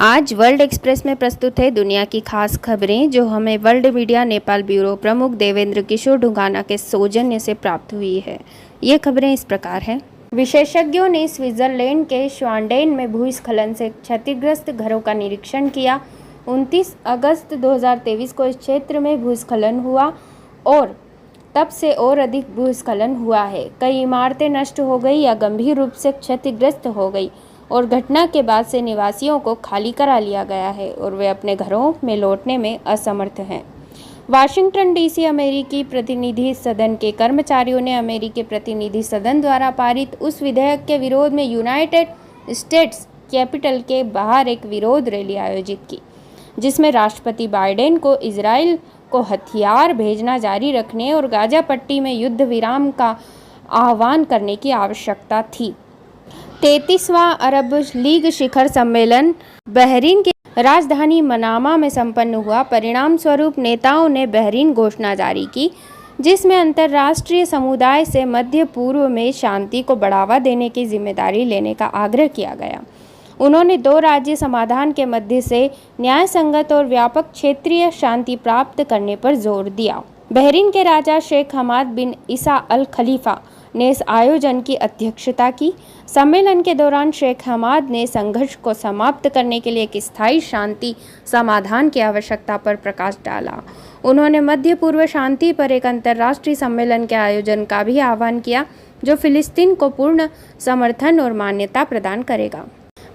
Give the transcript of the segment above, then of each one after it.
आज world express में प्रस्तुत है दुनिया की खास खबरें जो हमें वर्ल्ड मीडिया नेपाल ब्यूरो प्रमुख देवेंद्र किशोर ढुंगाना के सौजन्य से प्राप्त हुई है। ये खबरें इस प्रकार हैं। विशेषज्ञों ने स्विट्जरलैंड के श्वानडेन में भूस्खलन से क्षतिग्रस्त घरों का निरीक्षण किया। 29 अगस्त 2023 को इस क्षेत्र में भूस्खलन हुआ और तब से और अधिक भूस्खलन हुआ है। कई इमारतें नष्ट हो गई या गंभीर रूप से क्षतिग्रस्त हो गई और घटना के बाद से निवासियों को खाली करा लिया गया है और वे अपने घरों में लौटने में असमर्थ हैं। वाशिंगटन डीसी अमेरिकी प्रतिनिधि सदन के कर्मचारियों ने अमेरिकी प्रतिनिधि सदन द्वारा पारित उस विधेयक के विरोध में यूनाइटेड स्टेट्स कैपिटल के बाहर एक विरोध रैली आयोजित की, जिसमें राष्ट्रपति बाइडेन को इजराइल को हथियार भेजना जारी रखने और गाजा पट्टी में युद्ध विराम का आह्वान करने की आवश्यकता थी। 33वां अरब लीग शिखर सम्मेलन बहरीन की राजधानी मनामा में संपन्न हुआ। परिणाम स्वरूप नेताओं ने बहरीन घोषणा जारी की, जिसमें अंतर्राष्ट्रीय समुदाय से मध्य पूर्व में शांति को बढ़ावा देने की जिम्मेदारी लेने का आग्रह किया गया। उन्होंने 2 राज्य समाधान के मध्य से न्याय संगत और व्यापक क्षेत्रीय शांति प्राप्त करने पर जोर दिया। बहरीन के राजा शेख हमाद बिन ईसा अल खलीफा ने इस आयोजन की अध्यक्षता की। सम्मेलन के दौरान शेख हमाद ने संघर्ष को समाप्त करने के लिए एक स्थायी शांति समाधान की आवश्यकता पर प्रकाश डाला। उन्होंने मध्य पूर्व शांति पर एक अंतर्राष्ट्रीय सम्मेलन के आयोजन का भी आह्वान किया, जो फिलिस्तीन को पूर्ण समर्थन और मान्यता प्रदान करेगा।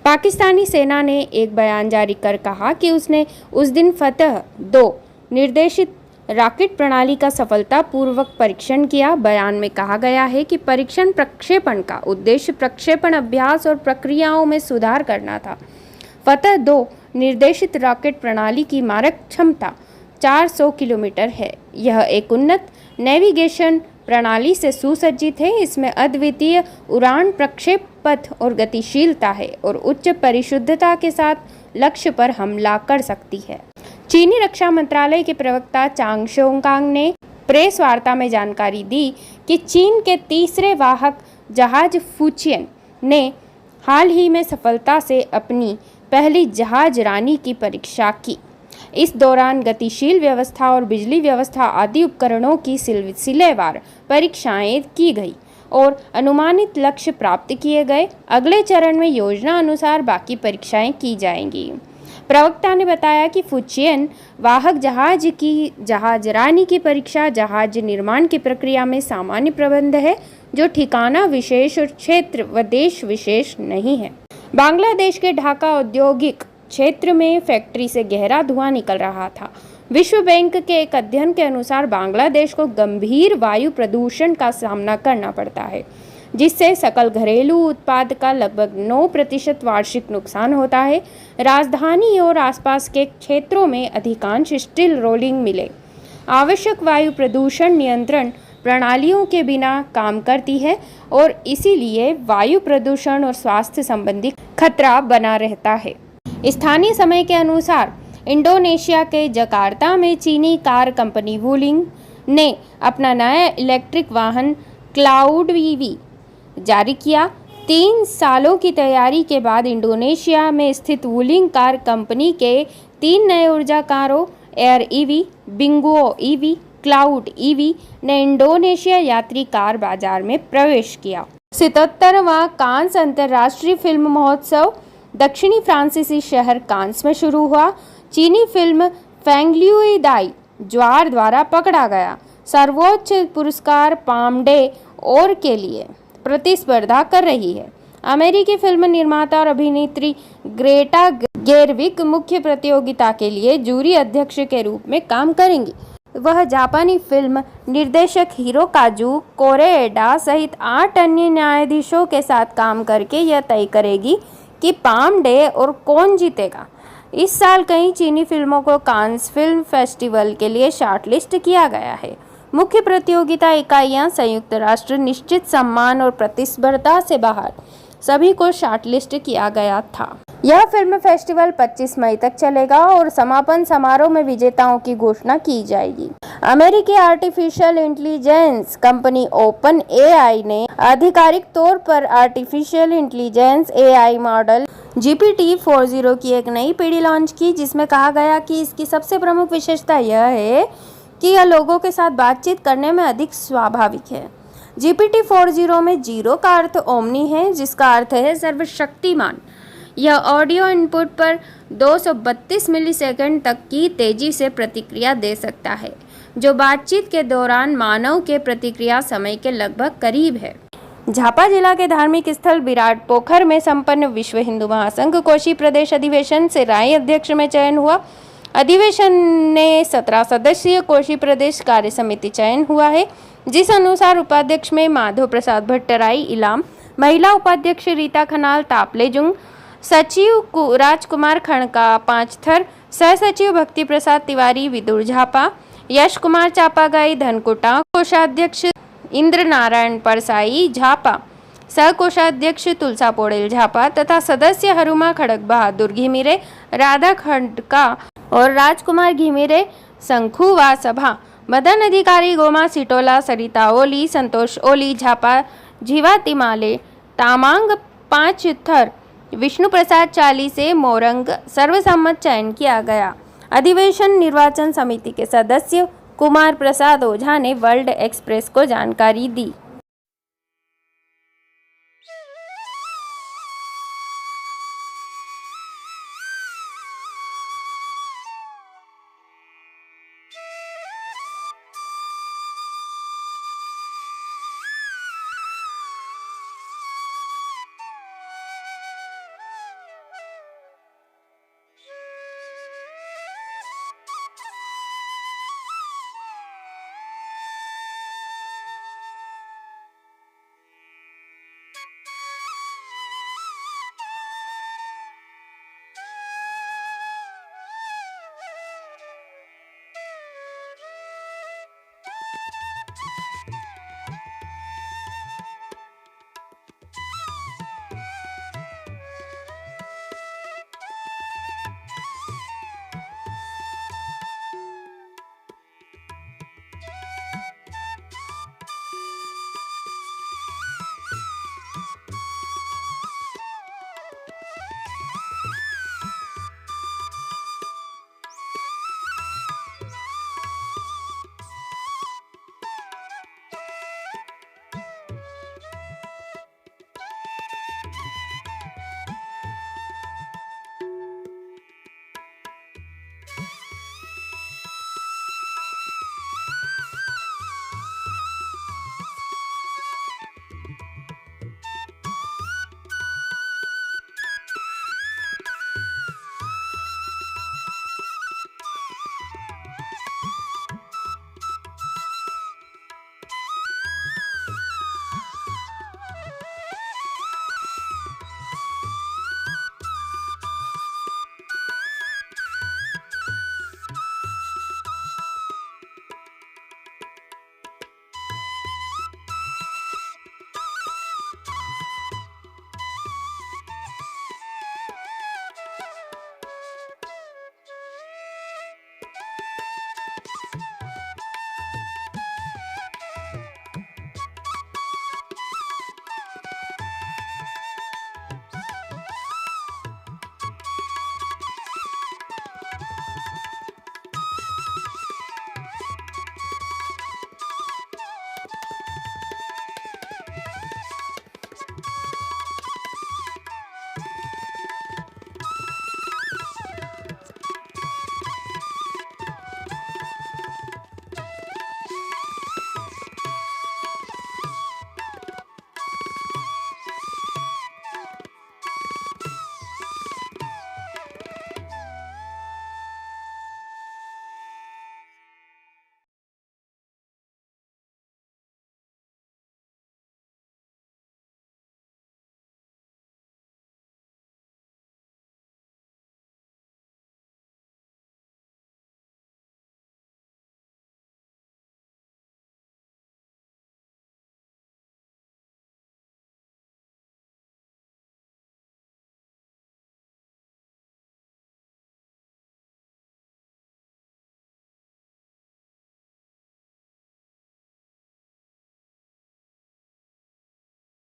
पाकिस्तानी सेना ने एक बयान जारी कर कहा कि उसने उस दिन फतह-2 निर्देशित रॉकेट प्रणाली का सफलतापूर्वक परीक्षण किया। बयान में कहा गया है कि परीक्षण प्रक्षेपण का उद्देश्य प्रक्षेपण अभ्यास और प्रक्रियाओं में सुधार करना था। फतह-2 निर्देशित रॉकेट प्रणाली की मारक क्षमता 400 किलोमीटर है। यह एक उन्नत नेविगेशन प्रणाली से सुसज्जित है। इसमें अद्वितीय उड़ान प्रक्षेप पथ और गतिशीलता है और उच्च परिशुद्धता के साथ लक्ष्य पर हमला कर सकती है। चीनी रक्षा मंत्रालय के प्रवक्ता चांग शोंगांग ने प्रेस वार्ता में जानकारी दी कि चीन के तीसरे वाहक जहाज फुचियन ने हाल ही में सफलता से अपनी पहली जहाज रानी की परीक्षा की। इस दौरान गतिशील व्यवस्था और बिजली व्यवस्था आदि उपकरणों की सिलसिलेवार परीक्षाएं की गई और अनुमानित लक्ष्य प्राप्त किए गए। अगले चरण में योजना अनुसार बाकी परीक्षाएं की जाएंगी। प्रवक्ता ने बताया कि फुचियन वाहक जहाज की जहाज रानी की परीक्षा जहाज निर्माण की प्रक्रिया में सामान्य प्रबंध है, जो ठिकाना विशेष और क्षेत्र व देश विशेष नहीं है। बांग्लादेश के ढाका औद्योगिक क्षेत्र में फैक्ट्री से गहरा धुआं निकल रहा था। विश्व बैंक के एक अध्ययन के अनुसार बांग्लादेश को गंभीर वायु प्रदूषण का सामना करना पड़ता है, जिससे सकल घरेलू उत्पाद का लगभग 9% वार्षिक नुकसान होता है। राजधानी और आसपास के क्षेत्रों में अधिकांश स्टील रोलिंग मिलें आवश्यक वायु प्रदूषण नियंत्रण प्रणालियों के बिना काम करती है और इसीलिए वायु प्रदूषण और स्वास्थ्य संबंधी खतरा बना रहता है। स्थानीय समय के अनुसार इंडोनेशिया के जकार्ता में चीनी कार कंपनी वुलिंग ने अपना नया इलेक्ट्रिक वाहन क्लाउड ईवी जारी किया। 3 सालों की तैयारी के बाद इंडोनेशिया में स्थित वुलिंग कार कंपनी के 3 नए ऊर्जा कारों air EV, Bingo EV, cloud EV ने इंडोनेशिया यात्री कार बाजार में प्रवेश किया। 77वां कांस अंतर्राष्ट्रीय फिल्म महोत्सव दक्षिणी फ्रांसीसी शहर कांस में शुरू हुआ। चीनी फिल्म फेंगल्युई दाई ज्वार द्वारा पकड़ा गया सर्वोच्च पुरस्कार पाम डे और के लिए प्रतिस्पर्धा कर रही है। अमेरिकी फिल्म निर्माता और अभिनेत्री ग्रेटा गेरविक मुख्य प्रतियोगिता के लिए जूरी अध्यक्ष के रूप में काम करेंगी। वह जापानी फिल्म निर्देशक हिरोकाजू कोरेएडा सहित 8 अन्य न्यायाधीशों के साथ काम करके यह तय करेगी कि पाम डे और कौन जीतेगा। इस साल कई चीनी फिल्मों को कांस फिल्म फेस्टिवल के लिए शॉर्टलिस्ट किया गया है। मुख्य प्रतियोगिता इकाइयां संयुक्त राष्ट्र निश्चित सम्मान और प्रतिस्पर्धा से बाहर सभी को शॉर्टलिस्ट किया गया था। यह फिल्म फेस्टिवल 25 मई तक चलेगा और समापन समारोह में विजेताओं की घोषणा की जाएगी। अमेरिकी artificial intelligence company open AI ने आधिकारिक तौर पर artificial intelligence AI model GPT-4o की एक नई पीढ़ी लॉन्च की, जिसमें कहा गया कि इसकी सबसे प्रमुख विशेषता यह है कि यह लोगों के साथ बातचीत करने में अधिक स्वाभाविक है। GPT-4o में जीरो का अर्थ ओमनी है, जिसका अर्थ है सर्वशक्तिमान। यह ऑडियो इनपुट पर 232 मिलीसेकंड तक की तेजी से प्रतिक्रिया दे सकता है, जो बातचीत के दौरान मानव के प्रतिक्रिया समय के लगभग करीब है। झापा जिला के धार्मिक स्थल विराट पोखर में संपन्न विश्व हिंदू महासंघ कोशी प्रदेश अधिवेशन से राय अध्यक्ष में चयन हुआ। अधिवेशन में 17 सदस्यीय कोशी प्रदेश कार्य समिति चयन हुआ है, जिस अनुसार उपाध्यक्ष में माधव प्रसाद भट्टराई इलाम, महिला उपाध्यक्ष रीता खनाल तापलेजुंग, सचिव राजकुमार खड़का पांचथर, सह सचिव भक्ति प्रसाद तिवारी विदुर झापा, यश कुमार चापागाई धनकुटा, कोषाध्यक्ष इंद्र नारायण परसाई झापा, सह कोषाध्यक्ष तुलसा पोड़ेल झापा तथा सदस्य हरुमा खड़क बहादुर घिमिरे, राधा खड़का और राजकुमार घिमिरे शंखुवा सभा, मदन अधिकारी गोमा सिटोला, सरिता ओली, संतोष ओली झापा, जीवा तिमाले तामांग पांचथर, विष्णु प्रसाद चाली से मोरंग सर्वसम्मत चयन किया गया। अधिवेशन निर्वाचन समिति के सदस्य कुमार प्रसाद ओझा ने वर्ल्ड एक्सप्रेस को जानकारी दी।